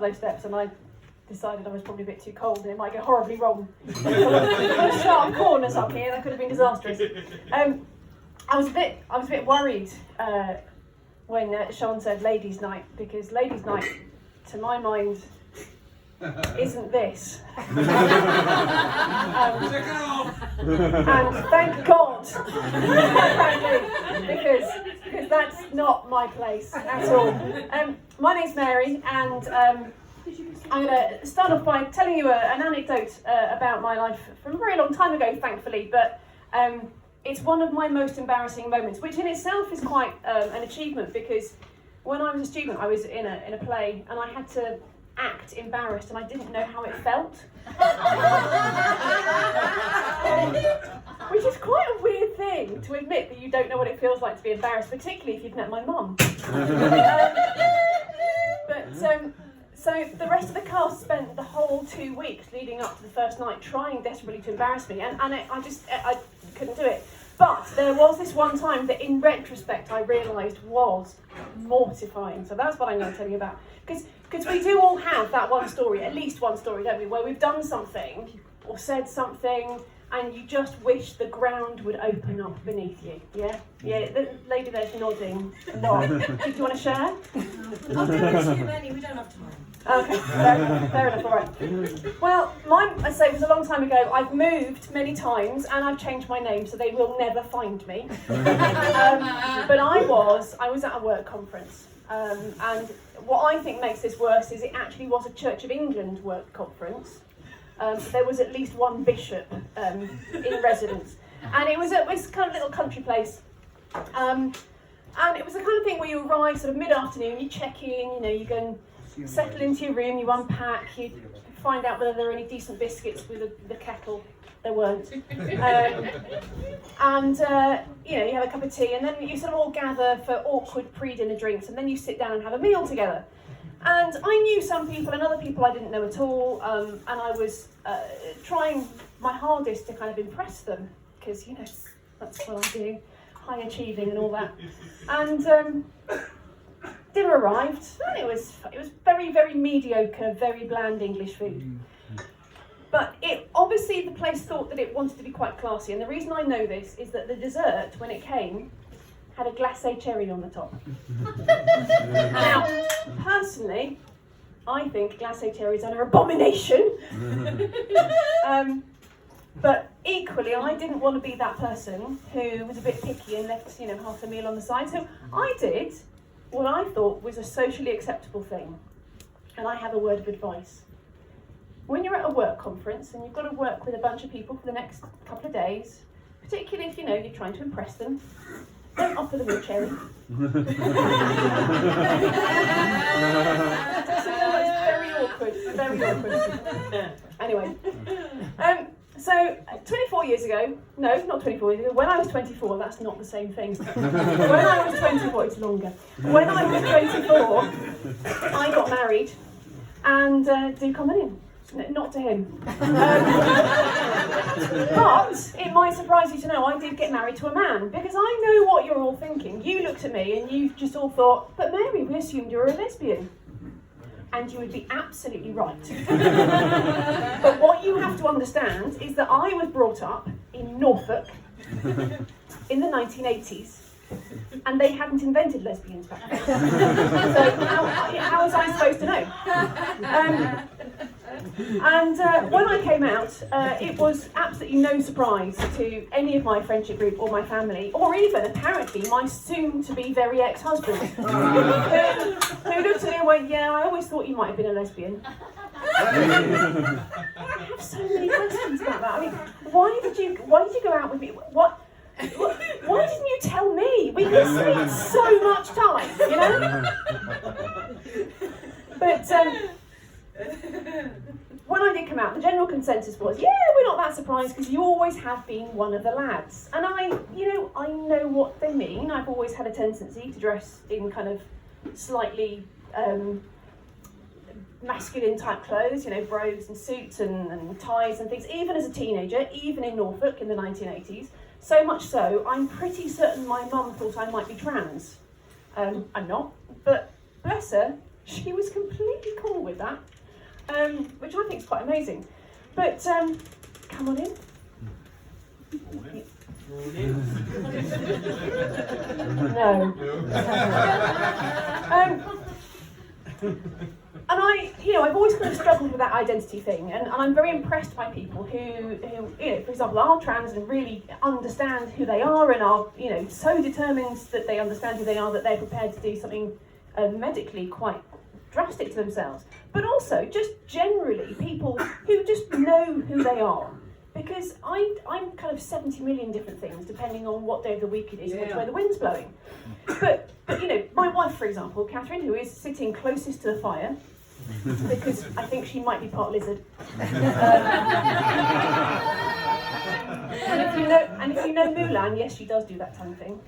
of those steps and I decided I was probably a bit too cold and it might go horribly wrong. There's sharp corners up here, that could have been disastrous. I was a bit worried when Sean said ladies' night, because ladies' night, to my mind, isn't this. And thank God, because that's not my place at all. My name's Mary, and I'm going to start off by telling you an anecdote about my life from a very long time ago, thankfully, but it's one of my most embarrassing moments, which in itself is quite an achievement, because when I was a student, I was in a play, and I had to act embarrassed, and I didn't know how it felt. Which is quite a weird thing to admit, that you don't know what it feels like to be embarrassed, particularly if you've met my mum. So the rest of the cast spent the whole 2 weeks leading up to the first night trying desperately to embarrass me, and I couldn't do it. But there was this one time that in retrospect I realised was mortifying. So that's what I'm going to tell you about. Because we do all have that one story, at least one story, don't we, where we've done something or said something and you just wish the ground would open up beneath you. Yeah? Yeah, the lady there's nodding. What? Do you want to share? I'll do it too many, we don't have time. Okay, fair enough, all right. Well, mine, I say, was a long time ago. I've moved many times and I've changed my name, so they will never find me. But I was at a work conference, and what I think makes this worse is it actually was a Church of England work conference. There was at least one bishop in residence, and it was kind of a little country place. And it was the kind of thing where you arrive sort of mid-afternoon, you check in, you go and settle into your room, you unpack, you find out whether there are any decent biscuits with the kettle. There weren't. You have a cup of tea, and then you sort of all gather for awkward pre-dinner drinks, and then you sit down and have a meal together. And I knew some people, and other people I didn't know at all, and I was trying my hardest to kind of impress them, because, that's what I do, high achieving and all that. And dinner arrived, and it was very, very mediocre, very bland English food. But obviously the place thought that it wanted to be quite classy, and the reason I know this is that the dessert, when it came, had a glacé cherry on the top. Now, personally, I think glacé cherries are an abomination. But equally, I didn't want to be that person who was a bit picky and left, half the meal on the side. So I did what I thought was a socially acceptable thing. And I have a word of advice. When you're at a work conference and you've got to work with a bunch of people for the next couple of days, particularly if you're trying to impress them, don't offer them a cherry. It's very awkward. Anyway, so 24 years ago, no, not 24 years ago, when I was 24, that's not the same thing. When I was 24, it's longer. When I was 24, I got married, and do come in. Not to him. But it might surprise you to know I did get married to a man, because I know what you're all thinking. You looked at me and you just all thought, but Mary, we assumed you were a lesbian. And you would be absolutely right. But what you have to understand is that I was brought up in Norfolk in the 1980s. And they hadn't invented lesbians back then. So how was I supposed to know? When I came out, it was absolutely no surprise to any of my friendship group or my family, or even, apparently, my soon-to-be very ex-husband, who looked at me and went, yeah, I always thought you might have been a lesbian. I have so many questions about that. I mean, why did you go out with me? Why didn't you tell me? We could spend so much time, But when I did come out, the general consensus was, yeah, we're not that surprised because you always have been one of the lads. And I know what they mean. I've always had a tendency to dress in kind of slightly masculine type clothes, brogues and suits and ties and things, even as a teenager, even in Norfolk in the 1980s. So much so, I'm pretty certain my mum thought I might be trans. I'm not, but bless her, she was completely cool with that, which I think is quite amazing. But come on in. No. And I've always kind of struggled with that identity thing, and I'm very impressed by people who, for example, are trans and really understand who they are and are, so determined that they understand who they are that they're prepared to do something medically quite drastic to themselves. But also, just generally, people who just know who they are. Because I'm kind of 70 million different things depending on what day of the week it is and which way the wind's blowing. But my wife, for example, Catherine, who is sitting closest to the fire, because I think she might be part lizard. And if you know Mulan, yes, she does do that tongue thing.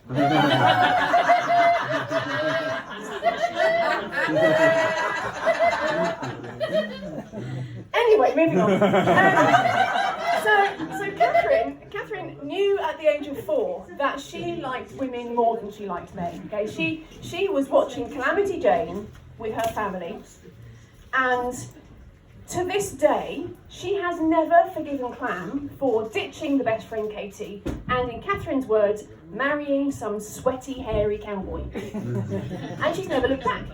Anyway, moving on. So Catherine knew at the age of 4 that she liked women more than she liked men. Okay, she was watching Calamity Jane with her family, and to this day, she has never forgiven Clam for ditching the best friend Katie, and in Catherine's words, marrying some sweaty, hairy cowboy. And she's never looked back.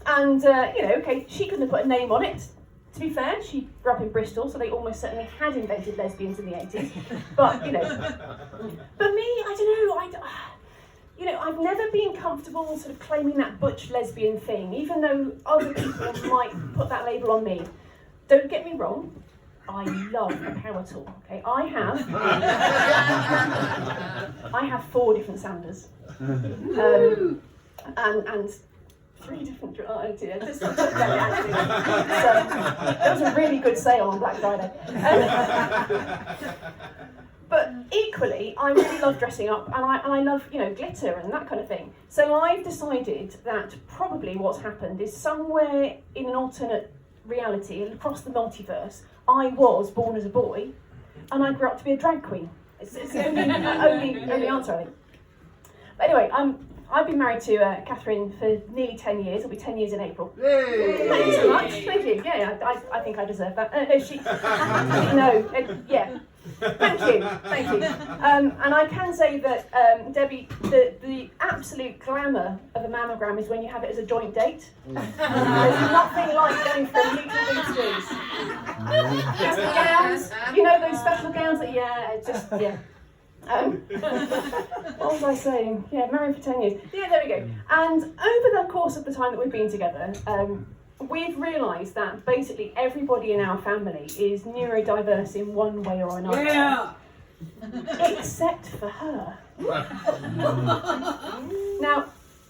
Okay, she couldn't have put a name on it. To be fair, she grew up in Bristol, so they almost certainly had invented lesbians in the 80s. But, but me, I don't know, I've never been comfortable sort of claiming that butch lesbian thing, even though other people might put that label on me. Don't get me wrong, I love a power tool, okay? I have 4 different Sanders. And 3 different that was a really good sale on Black Friday. But equally, I really love dressing up, and I love glitter and that kind of thing. So I've decided that probably what's happened is somewhere in an alternate reality across the multiverse, I was born as a boy, and I grew up to be a drag queen. It's the only answer, I think. But anyway, I've been married to Catherine for nearly 10 years. It'll be 10 years in April. Yay! Thank you so much. Thank you. Yeah, I think I deserve that. Thank you. And I can say that, Debbie, the absolute glamour of a mammogram is when you have it as a joint date. There's nothing like going for a meeting big screws. Gowns, those special gowns that, what was I saying? Yeah, married for 10 years. Yeah, there we go. And over the course of the time that we've been together, we've realised that basically everybody in our family is neurodiverse in one way or another. Yeah. Except for her. Now,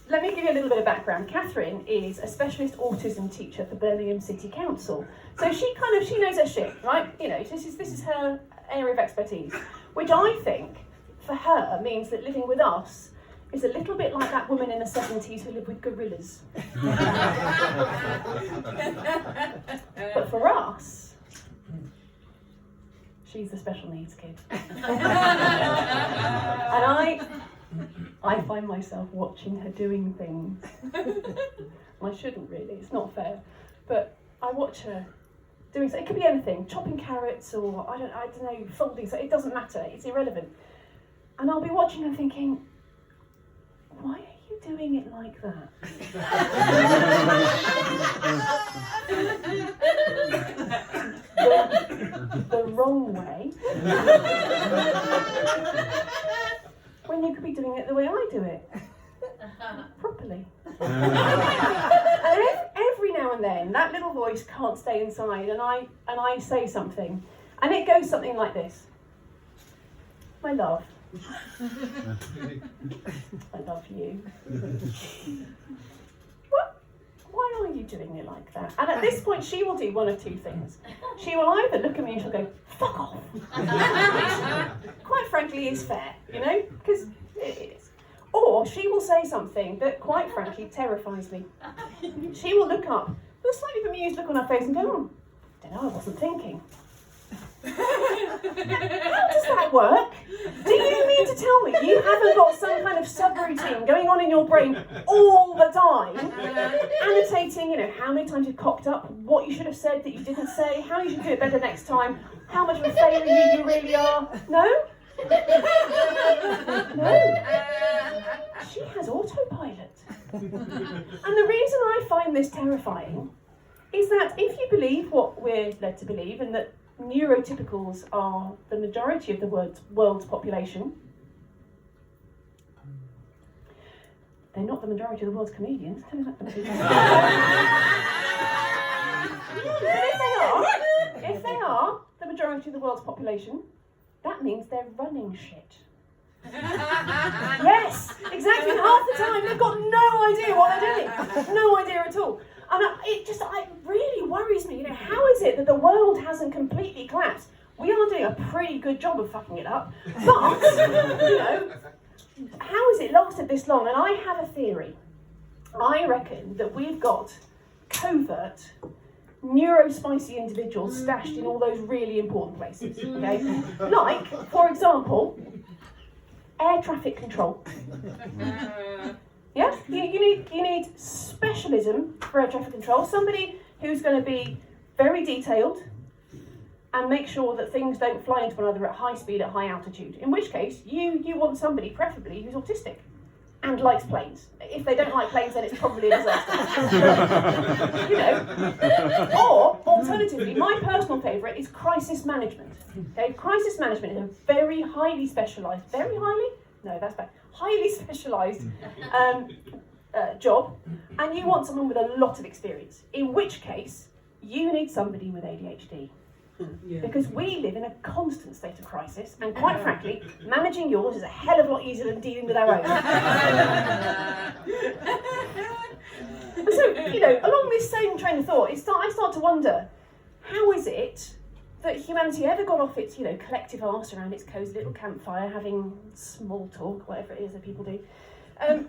let me give you a little bit of background. Catherine is a specialist autism teacher for Birmingham City Council. So she knows her shit, right? This is her area of expertise. Which I think, for her, means that living with us is a little bit like that woman in the 70s who lived with gorillas. But for us, she's the special needs kid. And I find myself watching her doing things. I shouldn't really, it's not fair. But I watch her doing so. It could be anything, chopping carrots or I don't know, folding. So it doesn't matter. It's irrelevant. And I'll be watching her thinking, why are you doing it like that? the wrong way. When you could be doing it the way I do it. Properly. And every now and then, that little voice can't stay inside, and I say something, and it goes something like this: "My love, I love you. Why are you doing it like that?" And at this point, she will do one of 2 things. She will either look at me and she'll go, "Fuck off," which, quite frankly, is fair, because it is. Or she will say something that, quite frankly, terrifies me. She will look up with a slightly bemused look on her face and go, "Oh, I don't know, I wasn't thinking." How does that work? Do you mean to to tell me you haven't got some kind of subroutine going on in your brain all the time, annotating, how many times you've cocked up, what you should have said that you didn't say, how you should do it better next time, how much of a failure you really are? No? No. She has autopilot. And the reason I find this terrifying is that if you believe what we're led to believe, and that neurotypicals are the majority of the world's population, they're not the majority of the world's comedians. Tell me that. But if they are the majority of the world's population, that means they're running shit. Yes, exactly. Half the time they've got no idea what they're doing. No idea at all. And it really worries me. How is it that the world hasn't completely collapsed? We are doing a pretty good job of fucking it up. But, how has it lasted this long? And I have a theory. I reckon that we've got covert, neurospicy individuals stashed in all those really important places. Okay? Like, for example, air traffic control. Yeah, you need specialism for air traffic control. Somebody who's going to be very detailed and make sure that things don't fly into one another at high speed, at high altitude. In which case, you want somebody, preferably, who's autistic and likes planes. If they don't like planes, then it's probably a disaster. Or, alternatively, my personal favourite is crisis management. Okay, crisis management is a very highly specialised, highly specialised job, and you want someone with a lot of experience, in which case you need somebody with ADHD. Because we live in a constant state of crisis, and quite frankly, managing yours is a hell of a lot easier than dealing with our own. So, along this same train of thought, I start to wonder, how is it that humanity ever got off its, collective arse around its cosy little campfire, having small talk, whatever it is that people do, and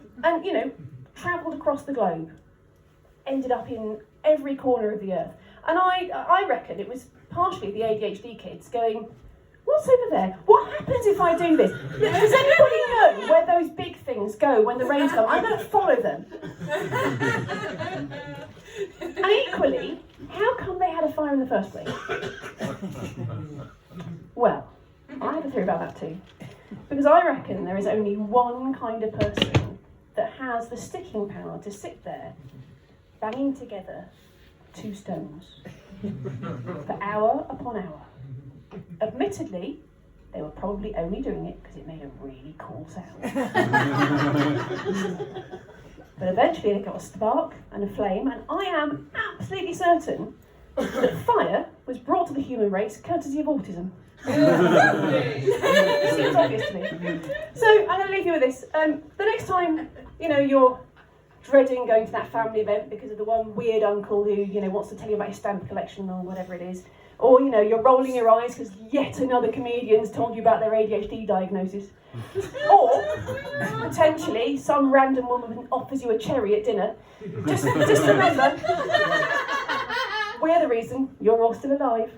travelled across the globe, ended up in every corner of the earth. And I reckon it was partially the ADHD kids going, what's over there? What happens if I do this? Does anybody know where those big things go when the rains come? I'm going to follow them. And equally, how come they had a fire in the first place? Well, I have a theory about that too. Because I reckon there is only one kind of person that has the sticking power to sit there, banging together 2 stones for hour upon hour. Admittedly, they were probably only doing it because it made a really cool sound. But eventually they got a spark and a flame, and I am absolutely certain that fire was brought to the human race courtesy of autism. It seems obvious to me. So I'm going to leave you with this. The next time, you're dreading going to that family event because of the one weird uncle who, wants to tell you about his stamp collection or whatever it is, or, you're rolling your eyes because yet another comedian's told you about their ADHD diagnosis, or potentially some random woman offers you a cherry at dinner, just remember, we're the reason you're all still alive.